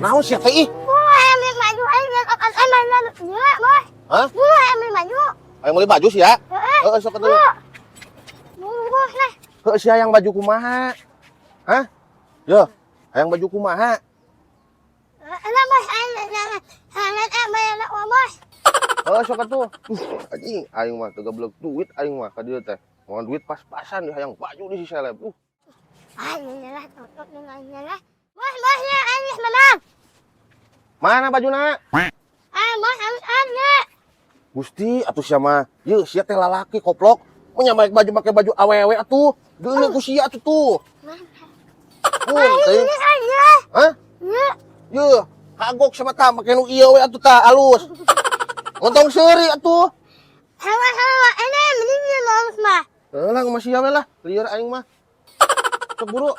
Naon sia teh ih? Ambil baju aing akan aman dia, Boy. Hah? Ambil baju. Hayang meuli baju sia? Heeh. Heeh sok atuh. Bungkus lah. Heuh sia hayang baju kumaha? Hah? Yo, hayang baju kumaha? Anak Boy, sangat bayar Boy. Heuh sok atuh. Anjing aing mah teu gablek duit aing mah ka dieu teh. Moal duit pas-pasan di hayang baju di si seleb. Iyalah, tutup dengan iyalah. Bosnya aing menang. Mana bajuna? Bos harus ada. Gusti atuh sia mah. Yeuh sia teh lalaki koplok. Mun nya make baju awewe atuh. Geuleuh ku sia atuh tuh. Teh. Ini aja. Hah? Ya. Yeuh, kagok sama ta make nu ieu we atuh tah alus. Ngontong seuri atuh. Hawa, ini mending dia lolos mah. Lah masih we lah, lieur aing mah. Sok buru.